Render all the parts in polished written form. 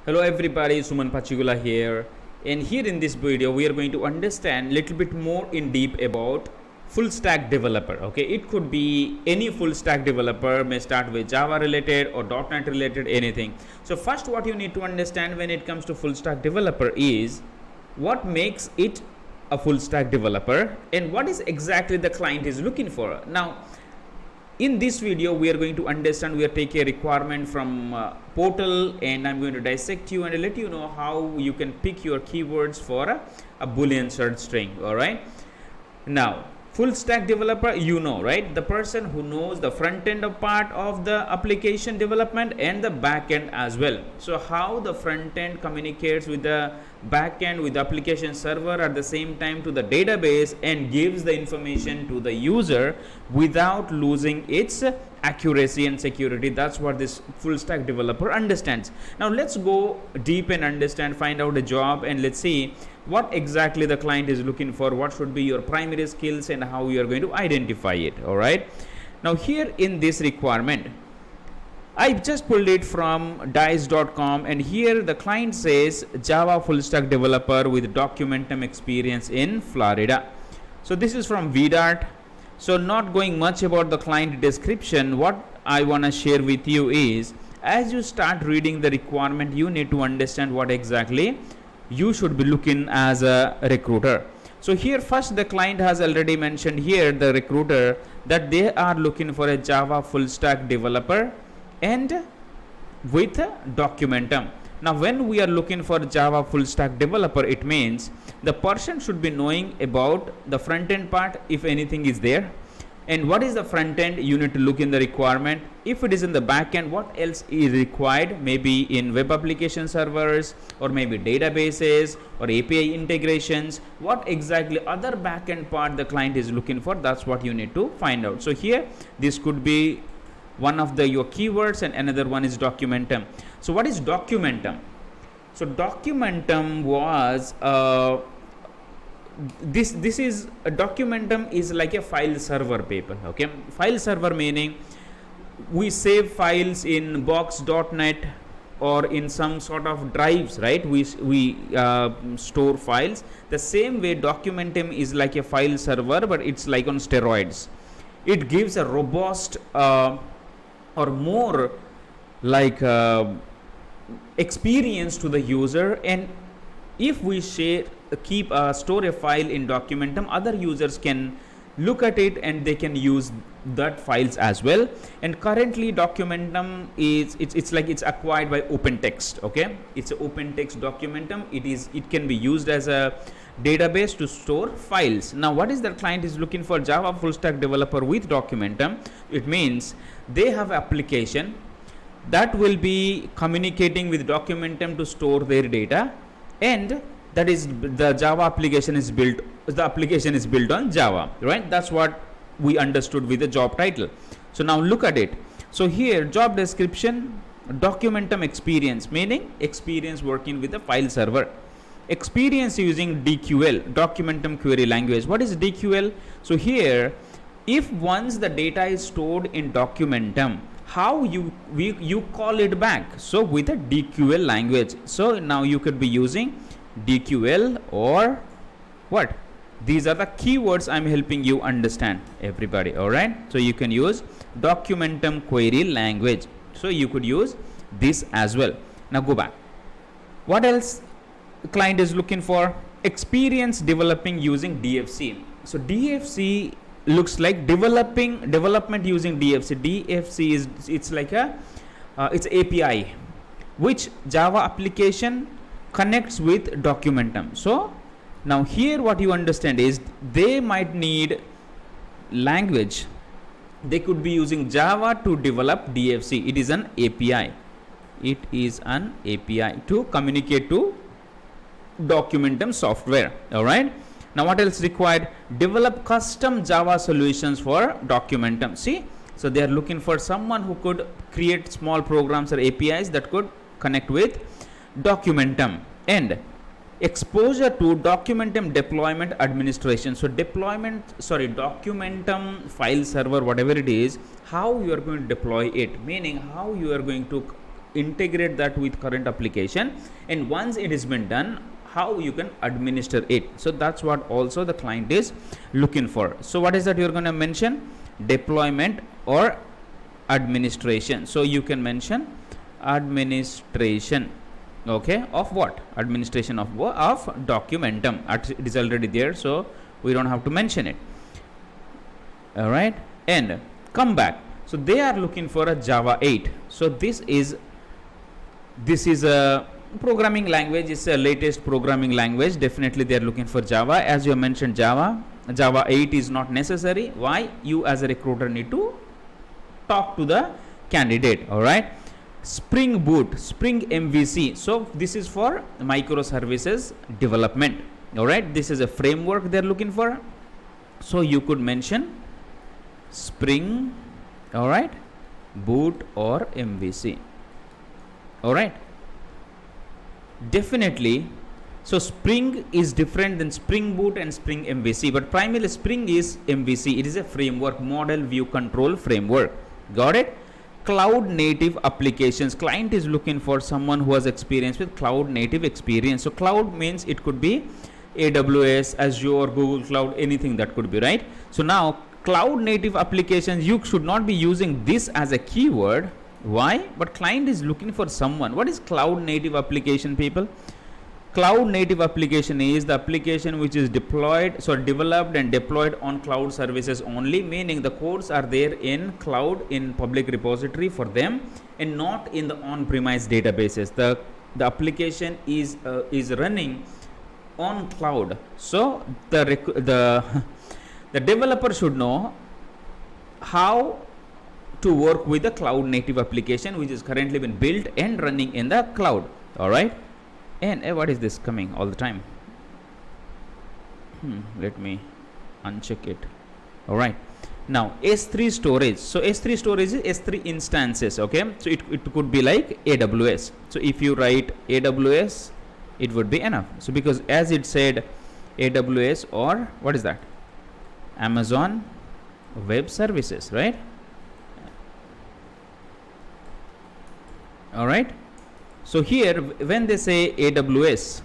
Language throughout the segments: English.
Hello everybody, Suman Pachigulla here, and here in this video we are going to understand a little bit more in deep about full stack developer. Okay, it could be any full stack developer, may start with Java related or .NET related, anything. So first what you need to understand when it comes to full stack developer is what makes it a full stack developer and what is exactly the client is looking for. Now in this video we are going to understand, we are taking a requirement from portal, and I'm going to dissect you and let you know how you can pick your keywords for a Boolean search string. All right, now full stack developer, you know, right, the person who knows the front end of part of the application development and the back end as well. So how the front end communicates with the back end, with the application server at the same time to the database, and gives the information to the user without losing its accuracy and security. That's what this full stack developer understands. Now let's go deep and understand, find out a job, and let's see what exactly the client is looking for, what should be your primary skills, and how you are going to identify it. All right, now here in this requirement I just pulled it from dice.com, and here the client says Java full stack developer with Documentum experience in Florida. So this is from VDART. So not going much about the client description, what I want to share with you is, as you start reading the requirement, you need to understand what exactly you should be looking as a recruiter. So here first the client has already mentioned here, the recruiter, that they are looking for a Java full stack developer and with Documentum. Now when we are looking for Java full stack developer, it means the person should be knowing about the front end part, if anything is there. And what is the front end, you need to look in the requirement. If it is in the back end, what else is required, maybe in web application servers or maybe databases or API integrations, what exactly other back end part the client is looking for, that's what you need to find out. So here this could be one of your keywords, and another one is Documentum. So what is Documentum? So Documentum was this is a Documentum is like a file server, people. Okay, file server meaning we save files in box.net or in some sort of drives, right? We store files. The same way Documentum is like a file server, but it's like on steroids. It gives a robust or more like experience to the user, and if we store a file in Documentum, other users can look at it and they can use that files as well. And currently Documentum is it's acquired by OpenText. Okay, it's an OpenText Documentum. It can be used as a database to store files. Now what is the client is looking for? Java full stack developer with Documentum. It means they have application that will be communicating with Documentum to store their data, and that is the Java application is built, the application is built on Java, right? That's what we understood with the job title. So now look at it. So here job description, Documentum experience, meaning experience working with the file server, experience using DQL, Documentum query language. What is DQL? So here, if once the data is stored in Documentum, how you call it back? So with a DQL language. So now you could be using DQL or what? These are the keywords I'm helping you understand, everybody. All right, so you can use Documentum query language. So you could use this as well. Now go back. What else client is looking for? Experience developing using DFC. So DFC looks like development using DFC. DFC is it's like it's API which Java application connects with Documentum. So now here what you understand is they might need language. They could be using Java to develop DFC. It is an API. It is an API to communicate to Documentum software. All right. Now what else required? Develop custom Java solutions for Documentum. See, so they are looking for someone who could create small programs or APIs that could connect with Documentum, and exposure to Documentum deployment administration. So Documentum file server, whatever it is, how you are going to deploy it, meaning how you are going to integrate that with current application, and once it has been done, how you can administer it. So that's what also the client is looking for. So what is that you're going to mention? Deployment or administration. So you can mention administration, okay, of what? Administration of what? Of Documentum. It is already there, so we don't have to mention it. All right, and come back. So they are looking for a Java 8. So this is a programming language. It's a latest programming language. Definitely they are looking for Java. As you mentioned, Java 8 is not necessary. Why? You as a recruiter need to talk to the candidate. All right, Spring Boot, Spring MVC. So this is for microservices development. All right, this is a framework they're looking for. So you could mention Spring, all right, Boot or MVC. All right, definitely. So Spring is different than Spring Boot and Spring MVC, but primarily Spring is MVC. It is a framework, model view control framework. Got it? Cloud native applications. Client is looking for someone who has experience with cloud native experience. So cloud means it could be AWS, Azure, Google Cloud, anything that could be, right? So now cloud native applications, you should not be using this as a keyword. Why? But client is looking for someone. What is cloud native application, people? Cloud native application is the application which is developed and deployed on cloud services only, meaning the codes are there in cloud, in public repository for them, and not in the on-premise databases. The application is running on cloud. So the developer should know how to work with the cloud native application which is currently been built and running in the cloud. All right, and what is this coming all the time? Let me uncheck it. All right, now S3 storage. So S3 storage is S3 instances. Okay, so it could be like AWS. So if you write AWS, it would be enough. So because as it said AWS, or what is that, Amazon Web Services, right? All right, so here when they say AWS,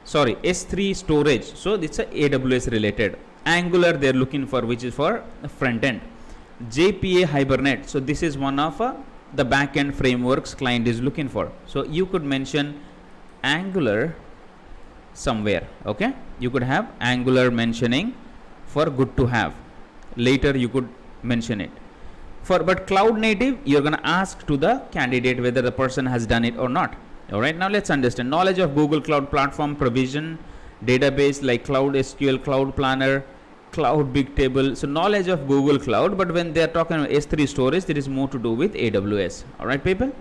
sorry, S3 storage, so it's a AWS related. Angular they're looking for, which is for front end. JPA Hibernate, so this is one of the backend frameworks client is looking for. So you could mention Angular somewhere. Okay, you could have Angular mentioning for good to have. Later you could mention it. But cloud native, you're going to ask to the candidate whether the person has done it or not. All right, now let's understand. Knowledge of Google Cloud Platform, provision, database like Cloud SQL, Cloud Planner, Cloud Bigtable. So knowledge of Google Cloud, but when they're talking about S3 storage, there is more to do with AWS. All right, people.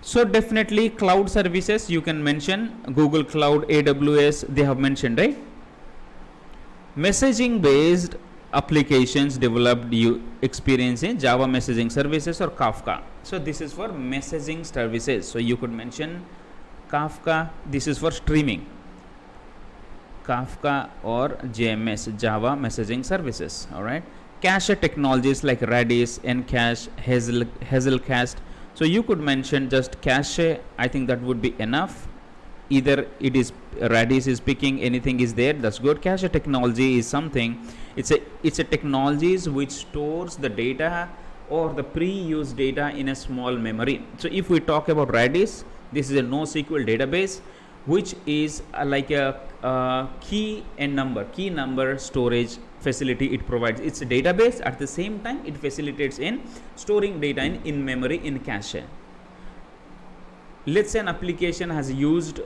So definitely cloud services, you can mention Google Cloud, AWS, they have mentioned, right? Messaging based applications developed you experience in Java messaging services or Kafka. So this is for messaging services. So you could mention Kafka. This is for streaming. Kafka or JMS, Java messaging services. All right. Cache technologies like Redis, Encache, Hazelcast. So you could mention just cache. I think that would be enough. Either it is Redis is picking, anything is there, that's good. Cache technology is something, it's a technologies which stores the data or the pre-used data in a small memory. So if we talk about Redis, this is a NoSQL database which is like a key number storage facility it provides. It's a database, at the same time it facilitates in storing data in memory in cache. Let's say an application has used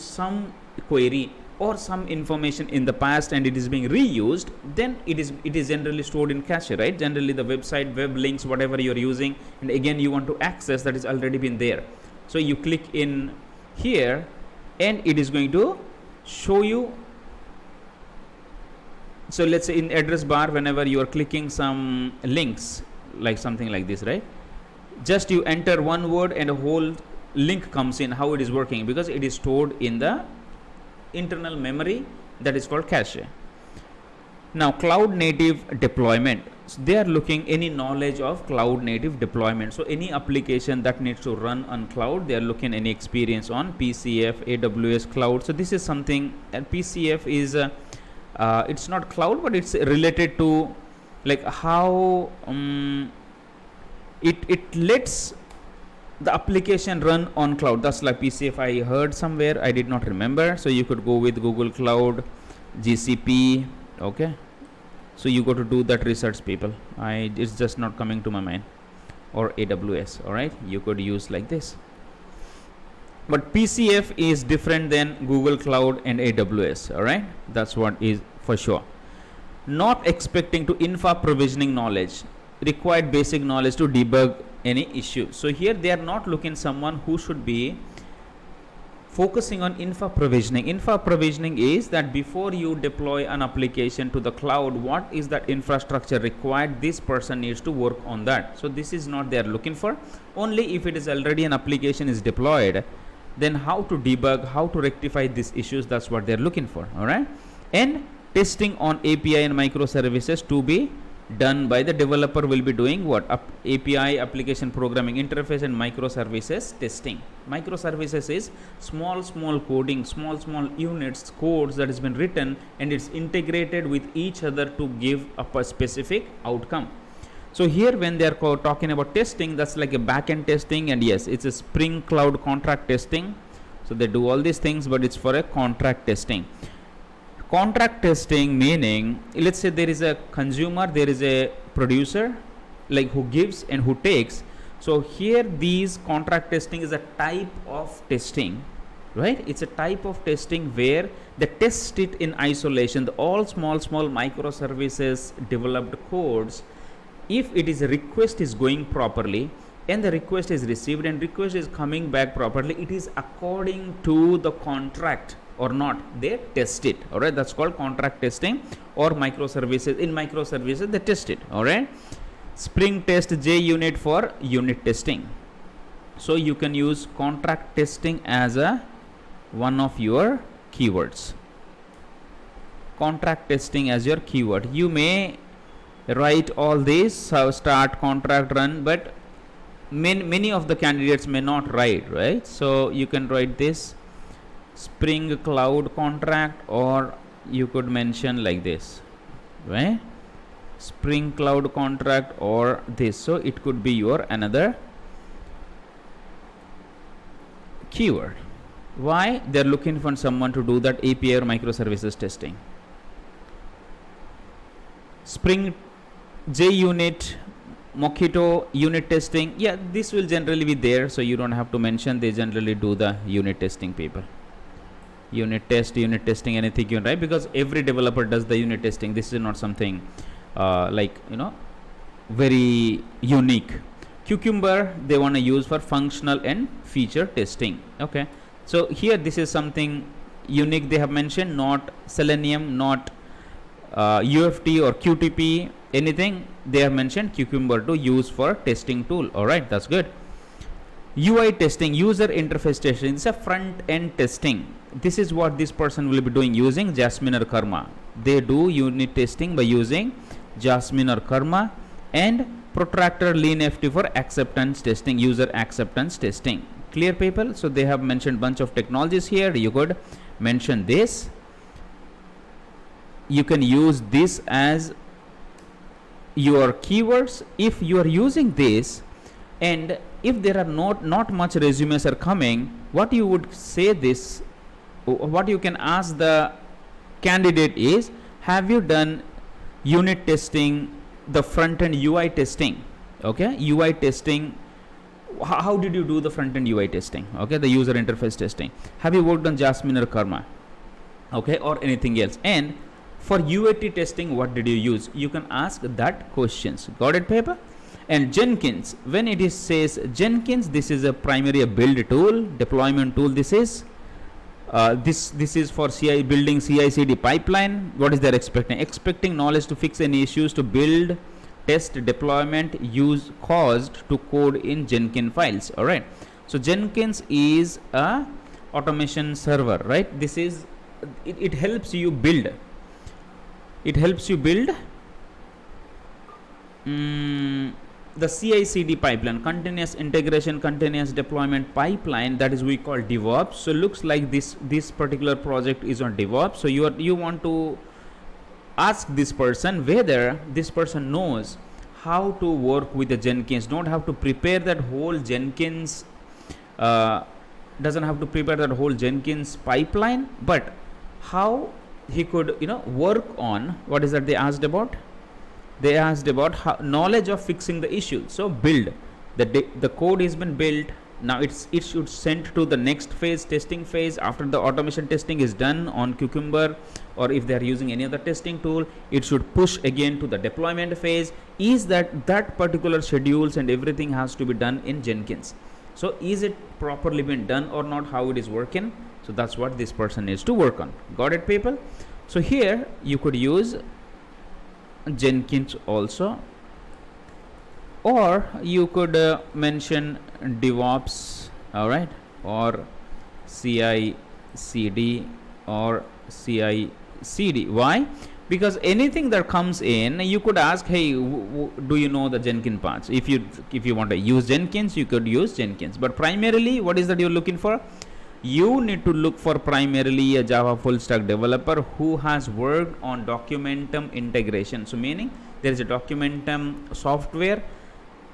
some query or some information in the past and it is being reused, then it is generally stored in cache, right? Generally the website, web links, whatever you're using, and again you want to access, that is already been there. So you click in here and it is going to show you. So let's say in address bar, whenever you are clicking some links, like something like this, right? Just you enter one word and a whole link comes in. How it is working? Because it is stored in the internal memory, that is called cache. Now cloud native deployment, so they are looking any knowledge of cloud native deployment. So any application that needs to run on cloud, they are looking any experience on PCF, AWS cloud. So this is something, and PCF is it's not cloud, but it's related to like how it lets the application run on cloud. That's like PCF. I heard somewhere, I did not remember. So you could go with Google Cloud, GCP. Okay, so you got to do that research, people. It's just not coming to my mind. Or AWS. All right, you could use like this. But PCF is different than Google Cloud and AWS. All right, that's what is for sure. Not expecting to infra provisioning knowledge, required basic knowledge to debug any issue. So here they are not looking someone who should be focusing on infra provisioning. Infra provisioning is that before you deploy an application to the cloud, what is that infrastructure required? This person needs to work on that. So this is not they are looking for. Only if it is already an application is deployed, then how to debug, how to rectify these issues, that's what they're looking for. All right, and testing on API and microservices to be done by the developer will be doing what? API, application programming interface, and microservices testing. Microservices is small coding, small units, codes that has been written, and it's integrated with each other to give up a specific outcome. So here when they are talking about testing, that's like a backend testing, and yes, it's a Spring Cloud contract testing. So they do all these things, but it's for a contract testing. Contract testing meaning, let's say there is a consumer, there is a producer, like who gives and who takes. So here these contract testing is a type of testing, right? It's a type of testing where they test it in isolation, all small microservices developed codes. If it is a request is going properly and the request is received and request is coming back properly, it is according to the contract or not, they test it. All right, that's called contract testing or microservices. In microservices they test it. All right, Spring Test JUnit for unit testing. So you can use contract testing as a one of your keywords. Contract testing as your keyword. You may write all this, how start, contract, run, but many of the candidates may not write, right? So you can write this Spring Cloud contract, or you could mention like this, right? Spring Cloud contract or this. So it could be your another keyword. Why? They're looking for someone to do that API or microservices testing. Spring JUnit, Mockito unit testing. Yeah, this will generally be there, so you don't have to mention. They generally do the unit testing, people. Unit testing, anything you can write, because every developer does the unit testing. This is not something very unique. Cucumber they want to use for functional and feature testing. Okay, so here this is something unique they have mentioned, not Selenium, not UFT or QTP, anything. They have mentioned Cucumber to use for testing tool. All right, that's good. UI testing, user interface testing. It's a front end testing. This is what this person will be doing using Jasmine or Karma. They do unit testing by using Jasmine or Karma, and protractor LeanFT for acceptance testing, user acceptance testing. Clear, people? So they have mentioned bunch of technologies here. You could mention this. You can use this as your keywords if you are using this, and if there are not much resumes are coming, what you would say this, what you can ask the candidate is, have you done unit testing, the front end UI testing? Okay, UI testing, how did you do the front end UI testing? Okay, the user interface testing. Have you worked on Jasmine or Karma? Okay, or anything else? And for UAT testing, what did you use? You can ask that questions. Got it, paper? And Jenkins, when it is says Jenkins, this is a primary build tool, deployment tool. This is this is for CI, building CI/CD pipeline. What is they're expecting? Expecting knowledge to fix any issues, to build, test, deployment, use caused to code in Jenkins files. All right. So Jenkins is a automation server, right? This is it helps you build it helps you build the CI/CD pipeline, continuous integration, continuous deployment pipeline, that is we call DevOps. So looks like this particular project is on DevOps. So you want to ask this person whether this person knows how to work with the Jenkins. Don't have to prepare that whole Jenkins doesn't have to prepare that whole Jenkins pipeline, but how he could work on what is that they asked about. They asked about how knowledge of fixing the issue. So build the code has been built. Now it should send to the next phase, testing phase. After the automation testing is done on Cucumber, or if they are using any other testing tool, it should push again to the deployment phase. Is that particular schedules and everything has to be done in Jenkins. So is it properly been done or not, how it is working? So that's what this person needs to work on. Got it, people? So here you could use Jenkins also, or you could mention DevOps, all right, or CI/CD or CI/CD. Why? Because anything that comes in, you could ask, hey, do you know the Jenkins parts? If you want to use Jenkins, you could use Jenkins. But primarily, what is that you're looking for? You need to look for primarily a Java full stack developer who has worked on Documentum integration. So meaning there is a Documentum software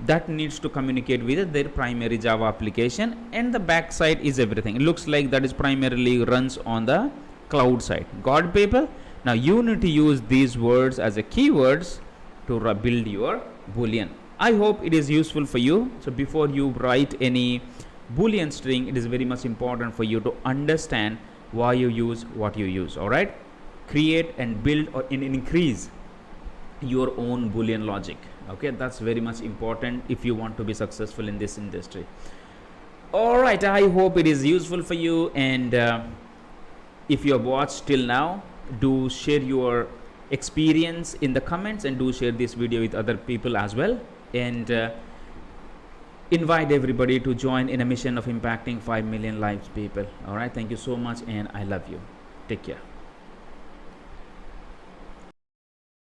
that needs to communicate with their primary Java application, and the backside is everything. It looks like that is primarily runs on the cloud side. Got people? Now you need to use these words as a keywords to build your Boolean. I hope it is useful for you. So before you write any Boolean string, it is very much important for you to understand why you use what you use. All right, create and build or increase your own Boolean logic. Okay, that's very much important if you want to be successful in this industry. All right, I hope it is useful for you, and if you have watched till now, do share your experience in the comments, and do share this video with other people as well, and invite everybody to join in a mission of impacting 5 million lives, people. All right, thank you so much, and I love you. Take care.